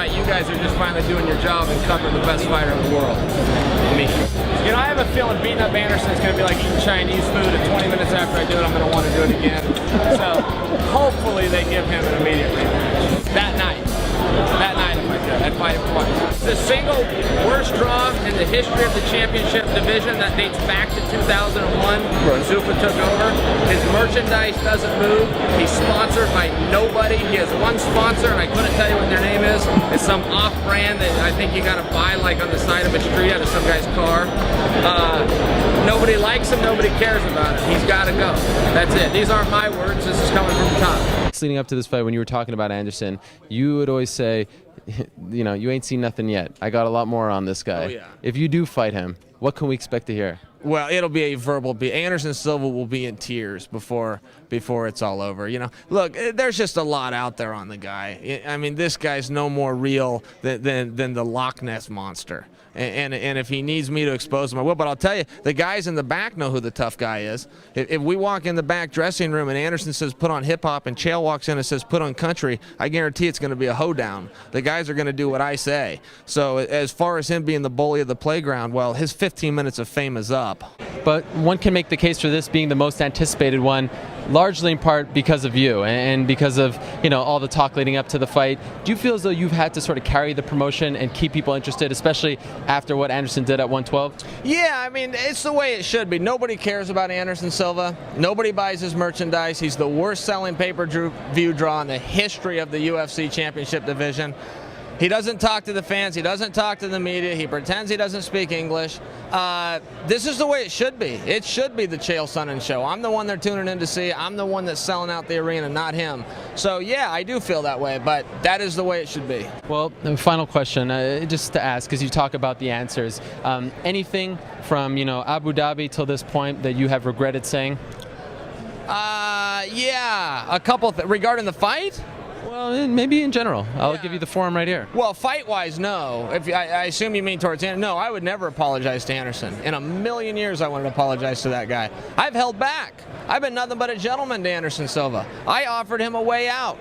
tonight, you guys are just finally doing your job and covering the best fighter in the world. Me. You know, I have a feeling beating up Anderson is going to be like eating Chinese food, and 20 minutes after I do it, I'm going to want to do it again. So hopefully they give him an immediate rematch. That night, if I could, I'd fight him twice. The single worst draw in the history of the championship division that dates back to 2001 when Silva took over. His merchandise doesn't move. He's sponsored by nobody. He has one sponsor, and I couldn't tell you what their name is. It's some off-brand that I think you got to buy like on the side of a street out of some guy's car. Nobody likes him. Nobody cares about him. He's got to go. That's it. These aren't my words. This is coming from the top. Leading up to this fight, when you were talking about Anderson, you would always say, you know, you ain't seen nothing yet. I got a lot more on this guy. Oh, yeah. If you do fight him, what can we expect to hear? Well, it'll be a verbal beat. Anderson Silva will be in tears before it's all over. You know, look, there's just a lot out there on the guy. I mean, this guy's no more real than the Loch Ness monster. And if he needs me to expose him, I will. But I'll tell you, the guys in the back know who the tough guy is. If we walk in the back dressing room and Anderson says put on hip hop and Chael walks in and says put on country, I guarantee it's going to be a hoedown. The guys are going to do what I say. So as far as him being the bully of the playground, well, his 15 minutes of fame is up. But one can make the case for this being the most anticipated one, largely in part because of you and because of, you know, all the talk leading up to the fight. Do you feel as though you've had to sort of carry the promotion and keep people interested, especially after what Anderson did at 112? Yeah, I mean, it's the way it should be. Nobody cares about Anderson Silva. Nobody buys his merchandise. He's the worst-selling pay-per-view draw in the history of the UFC Championship division. He doesn't talk to the fans. He doesn't talk to the media. He pretends he doesn't speak English. This is the way it should be. It should be the Chael Sonnen show. I'm the one they're tuning in to see. I'm the one that's selling out the arena, not him. So, yeah, I do feel that way, but that is the way it should be. Well, final question, just to ask, because you talk about the answers. Anything from, you know, Abu Dhabi till this point that you have regretted saying? Yeah, a couple regarding the fight? Well, maybe in general. I'll give you the forum right here. Well, fight-wise, no. If I assume you mean towards Anderson. No, I would never apologize to Anderson. In a million years, I wouldn't apologize to that guy. I've held back. I've been nothing but a gentleman to Anderson Silva. I offered him a way out.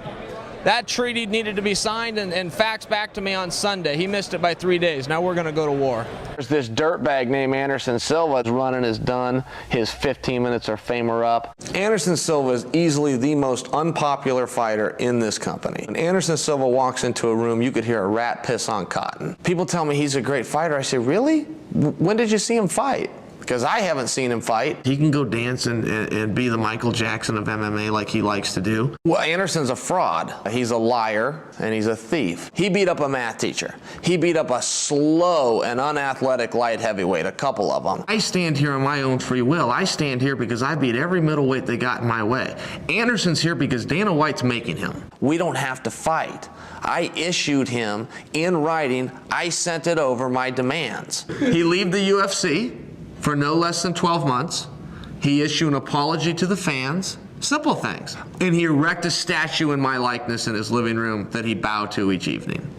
That treaty needed to be signed and faxed back to me on Sunday. He missed it by 3 days. Now we're going to go to war. There's this dirtbag named Anderson Silva. His running is done. His 15 minutes of fame are up. Anderson Silva is easily the most unpopular fighter in this company. When Anderson Silva walks into a room, you could hear a rat piss on cotton. People tell me he's a great fighter. I say, really? When did you see him fight? Because I haven't seen him fight. He can go dance and be the Michael Jackson of MMA like he likes to do. Well, Anderson's a fraud. He's a liar and he's a thief. He beat up a math teacher. He beat up a slow and unathletic light heavyweight, a couple of them. I stand here on my own free will. I stand here because I beat every middleweight they got in my way. Anderson's here because Dana White's making him. We don't have to fight. I issued him in writing. I sent it over my demands. He leave the UFC for no less than 12 months. He issued an apology to the fans. Simple things. And he erected a statue in my likeness in his living room that he bowed to each evening.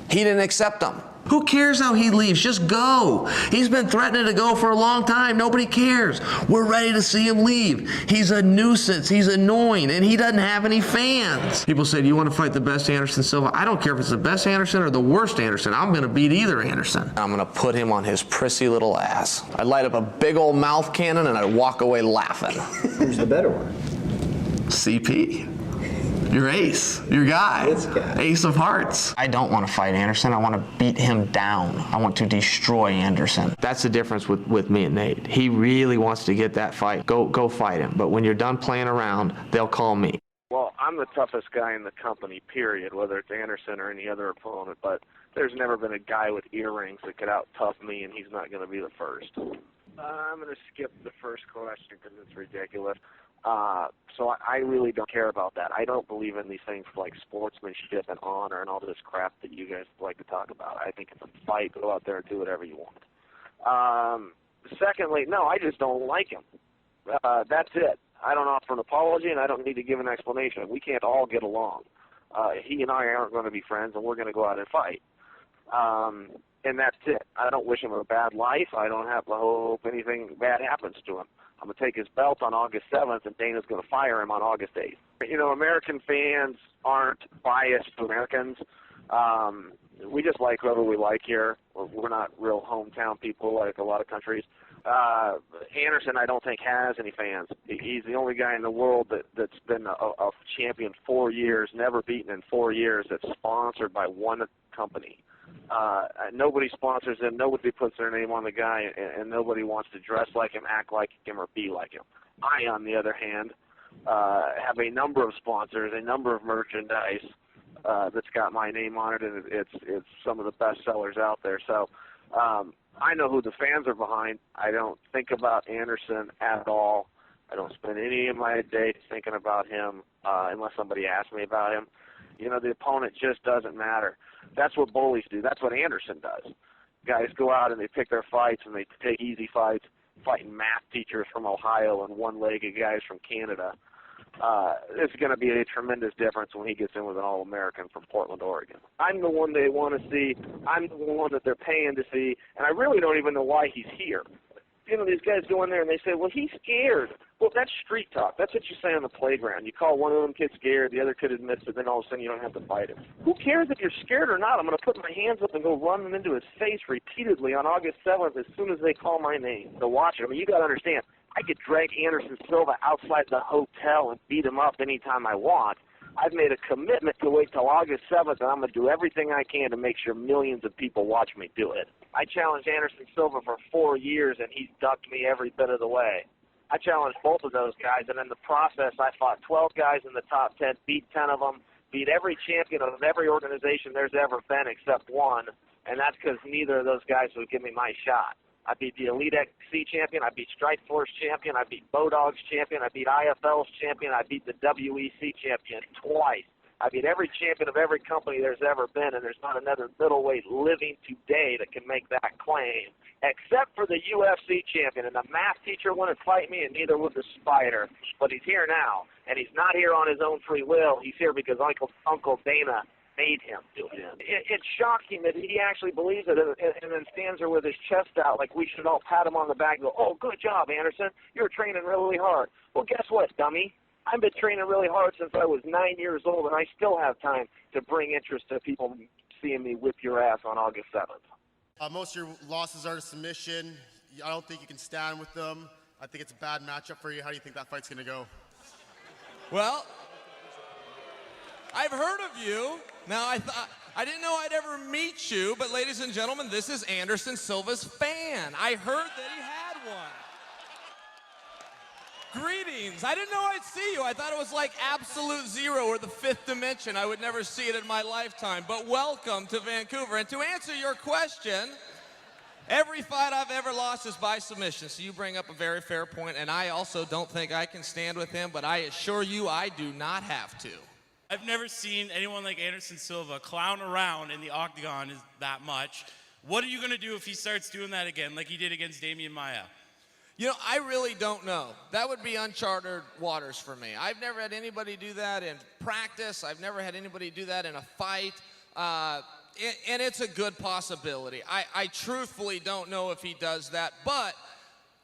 He didn't accept them. Who cares how he leaves? Just go. He's been threatening to go for a long time. Nobody cares. We're ready to see him leave. He's a nuisance. He's annoying, and he doesn't have any fans. People say, do you want to fight the best Anderson Silva? I don't care if it's the best Anderson or the worst Anderson. I'm going to beat either Anderson. I'm going to put him on his prissy little ass. I'd light up a big old mouth cannon, and I'd walk away laughing. Who's the better one? CP. Your ace, your guy, ace of hearts. I don't want to fight Anderson. I want to beat him down. I want to destroy Anderson. That's the difference with me and Nate. He really wants to get that fight. Go fight him. But when you're done playing around, they'll call me. Well, I'm the toughest guy in the company, period, whether it's Anderson or any other opponent. But there's never been a guy with earrings that could out-tough me, and he's not going to be the first. I'm going to skip the first question because it's ridiculous. So I really don't care about that. I don't believe in these things like sportsmanship and honor and all this crap that you guys like to talk about. I think it's a fight. Go out there and do whatever you want. Secondly, no, I just don't like him. That's it. I don't offer an apology, and I don't need to give an explanation. We can't all get along. He and I aren't going to be friends, and we're going to go out and fight. And that's it. I don't wish him a bad life. I don't have to hope anything bad happens to him. I'm going to take his belt on August 7th, and Dana's going to fire him on August 8th. You know, American fans aren't biased to Americans. We just like whoever we like here. We're not real hometown people like a lot of countries. Anderson, I don't think, has any fans. He's the only guy in the world that's been a champion 4 years, never beaten in 4 years, that's sponsored by one company. Nobody sponsors him. Nobody puts their name on the guy, and nobody wants to dress like him, act like him, or be like him. I, on the other hand, have a number of sponsors, a number of merchandise that's got my name on it, and it's some of the best sellers out there. So I know who the fans are behind. I don't think about Anderson at all. I don't spend any of my day thinking about him unless somebody asks me about him. You know, the opponent just doesn't matter. That's what bullies do. That's what Anderson does. Guys go out and they pick their fights and they take easy fights, fighting math teachers from Ohio and one-legged guys from Canada. It's going to be a tremendous difference when he gets in with an All-American from Portland, Oregon. I'm the one they want to see. I'm the one that they're paying to see, and I really don't even know why he's here. You know, these guys go in there and they say, well, he's scared. Well, that's street talk. That's what you say on the playground. You call one of them kids scared, the other kid admits it, then all of a sudden you don't have to fight him. Who cares if you're scared or not? I'm going to put my hands up and go run them into his face repeatedly on August 7th as soon as they call my name to watch it. I mean, you got to understand, I could drag Anderson Silva outside the hotel and beat him up anytime I want. I've made a commitment to wait till August 7th, and I'm going to do everything I can to make sure millions of people watch me do it. I challenged Anderson Silva for 4 years, and he's ducked me every bit of the way. I challenged both of those guys, and in the process, I fought 12 guys in the top 10, beat 10 of them, beat every champion of every organization there's ever been except one, and that's because neither of those guys would give me my shot. I beat the Elite XC champion, I beat Strikeforce champion, I beat Bodog's champion, I beat IFL's champion, I beat the WEC champion twice. I beat every champion of every company there's ever been, and there's not another middleweight living today that can make that claim, except for the UFC champion. And the math teacher wouldn't fight me, and neither would the Spider. But he's here now, and he's not here on his own free will. He's here because Uncle Dana made him do it. It's shocking that he actually believes it and then stands there with his chest out like we should all pat him on the back and go, oh, good job, Anderson. You're training really hard. Well, guess what, dummy? I've been training really hard since I was 9 years old, and I still have time to bring interest to people seeing me whip your ass on August 7th. Most of your losses are to submission. I don't think you can stand with them. I think it's a bad matchup for you. How do you think that fight's going to go? Well, I've heard of you. Now, I didn't know I'd ever meet you, but ladies and gentlemen, this is Anderson Silva's fan. I heard that he had one. Greetings. I didn't know I'd see you. I thought it was like absolute zero or the fifth dimension. I would never see it in my lifetime. But welcome to Vancouver. And to answer your question, every fight I've ever lost is by submission. So you bring up a very fair point, and I also don't think I can stand with him, but I assure you I do not have to. I've never seen anyone like Anderson Silva clown around in the octagon that much. What are you going to do if he starts doing that again, like he did against Damian Maia? You know, I really don't know. That would be uncharted waters for me. I've never had anybody do that in practice. I've never had anybody do that in a fight. And it's a good possibility. I truthfully don't know if he does that, but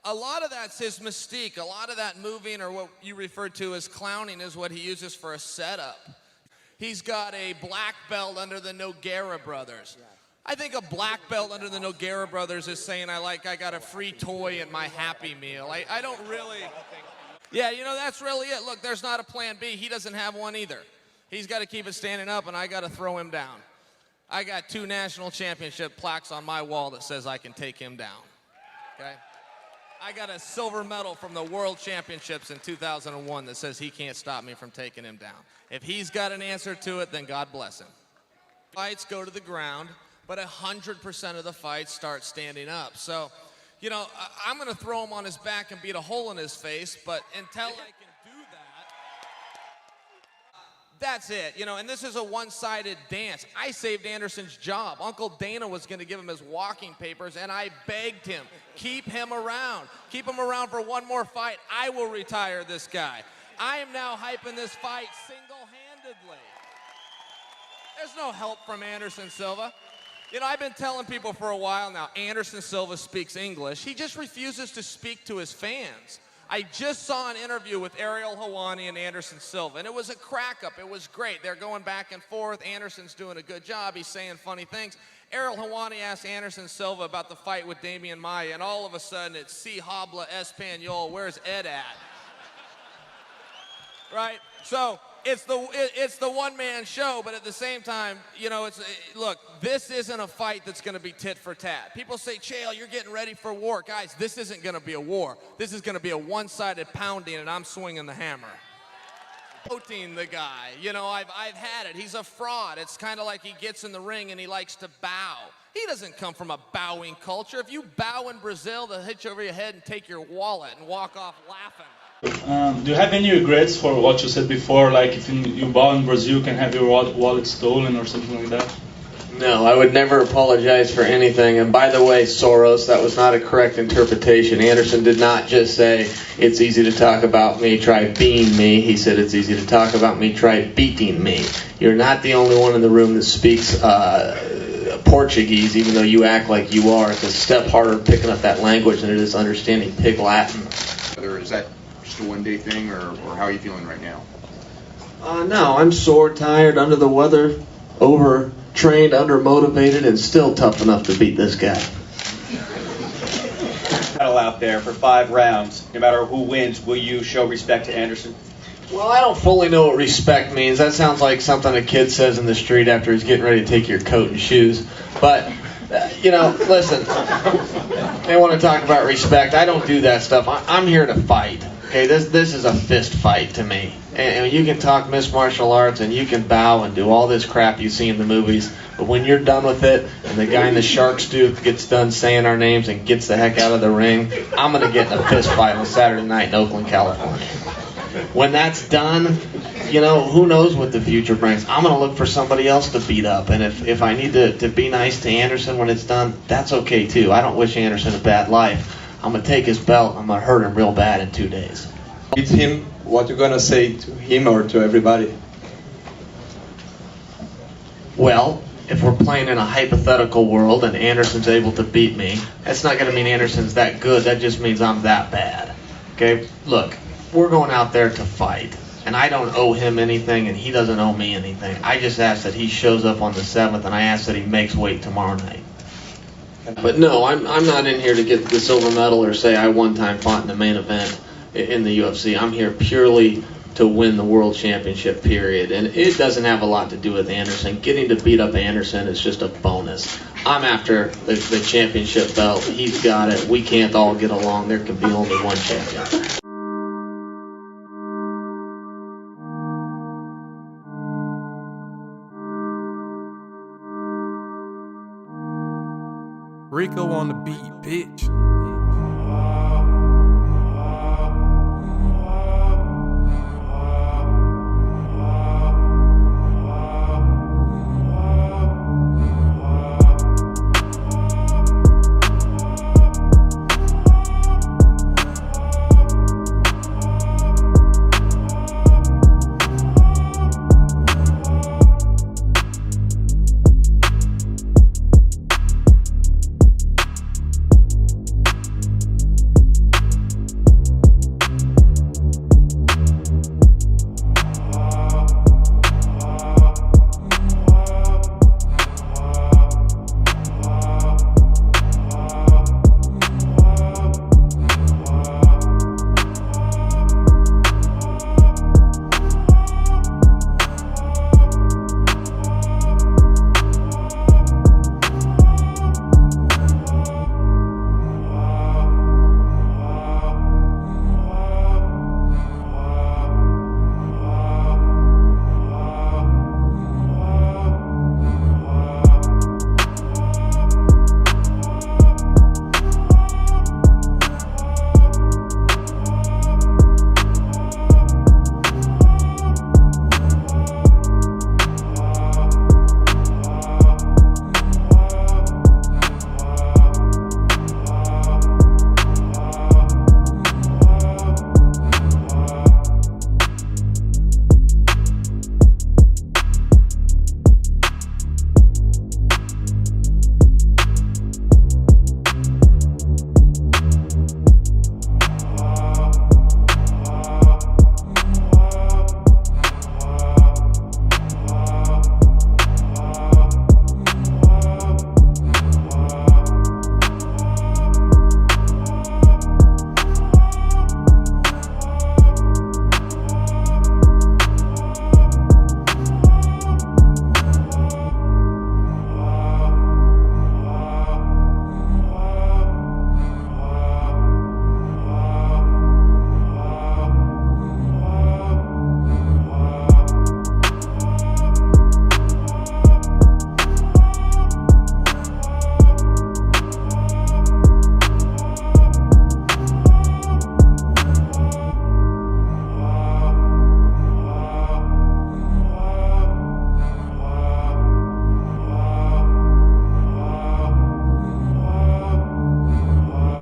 a lot of that's his mystique. A lot of that moving, or what you referred to as clowning, is what he uses for a setup. He's got a black belt under the Nogueira brothers. I think a black belt under the Nogueira brothers is saying I got a free toy in my Happy Meal. I don't really. Yeah, you know, that's really it. Look, there's not a plan B. He doesn't have one either. He's got to keep it standing up, and I got to throw him down. I got 2 national championship plaques on my wall that says I can take him down. Okay? I got a silver medal from the World Championships in 2001 that says he can't stop me from taking him down. If he's got an answer to it, then God bless him. Fights go to the ground, but 100% of the fights start standing up. So, you know, I'm going to throw him on his back and beat a hole in his face, but until I can do that, that's it. You know, and this is a one-sided dance. I saved Anderson's job. Uncle Dana was going to give him his walking papers, and I begged him, keep him around. Keep him around for one more fight. I will retire this guy. I am now hyping this fight single-handedly. There's no help from Anderson Silva. You know, I've been telling people for a while now, Anderson Silva speaks English. He just refuses to speak to his fans. I just saw an interview with Ariel Helwani and Anderson Silva, and it was a crack-up. It was great. They're going back and forth. Anderson's doing a good job. He's saying funny things. Ariel Helwani asked Anderson Silva about the fight with Damian Maia, and all of a sudden it's C. Habla Espanol. Where's Ed at? Right? So it's the one-man show, but at the same time, you know, look, this isn't a fight that's going to be tit for tat. People say, Chael, you're getting ready for war. Guys, this isn't going to be a war. This is going to be a one-sided pounding, and I'm swinging the hammer. Promoting the guy, you know, I've had it. He's a fraud. It's kind of like he gets in the ring and he likes to bow. He doesn't come from a bowing culture. If you bow in Brazil, they'll hit you over your head and take your wallet and walk off laughing. Do you have any regrets for what you said before, like if you bow in Brazil, you can have your wallet stolen or something like that? No, I would never apologize for anything. And by the way, Soros, that was not a correct interpretation. Anderson did not just say, it's easy to talk about me, try being me. He said, it's easy to talk about me, try beating me. You're not the only one in the room that speaks Portuguese, even though you act like you are. It's a step harder picking up that language than it is understanding Pig Latin. Is that just a one-day thing, or how are you feeling right now? No, I'm sore, tired, under the weather, overtrained, undermotivated, and still tough enough to beat this guy. Battle out there for 5 rounds. No matter who wins, will you show respect to Anderson? Well, I don't fully know what respect means. That sounds like something a kid says in the street after he's getting ready to take your coat and shoes. But, you know, listen, they want to talk about respect. I don't do that stuff. I'm here to fight. Okay, this is a fist fight to me. And you can talk mixed martial arts and you can bow and do all this crap you see in the movies, but when you're done with it and the guy in the shark's tooth gets done saying our names and gets the heck out of the ring, I'm going to get in a fist fight on Saturday night in Oakland, California. When that's done, you know, who knows what the future brings. I'm going to look for somebody else to beat up, and if I need to be nice to Anderson when it's done, that's okay too. I don't wish Anderson a bad life. I'm going to take his belt, I'm going to hurt him real bad in 2 days. Beat him, what you going to say to him or to everybody? Well, if we're playing in a hypothetical world and Anderson's able to beat me, that's not going to mean Anderson's that good. That just means I'm that bad. Okay? Look, we're going out there to fight, and I don't owe him anything, and he doesn't owe me anything. I just ask that he shows up on the 7th, and I ask that he makes weight tomorrow night. But no, I'm not in here to get the silver medal or say I one time fought in the main event in the UFC. I'm here purely to win the world championship, period. And it doesn't have a lot to do with Anderson. Getting to beat up Anderson is just a bonus. I'm after the championship belt. He's got it. We can't all get along. There can be only one champion. Rico on the beat, bitch.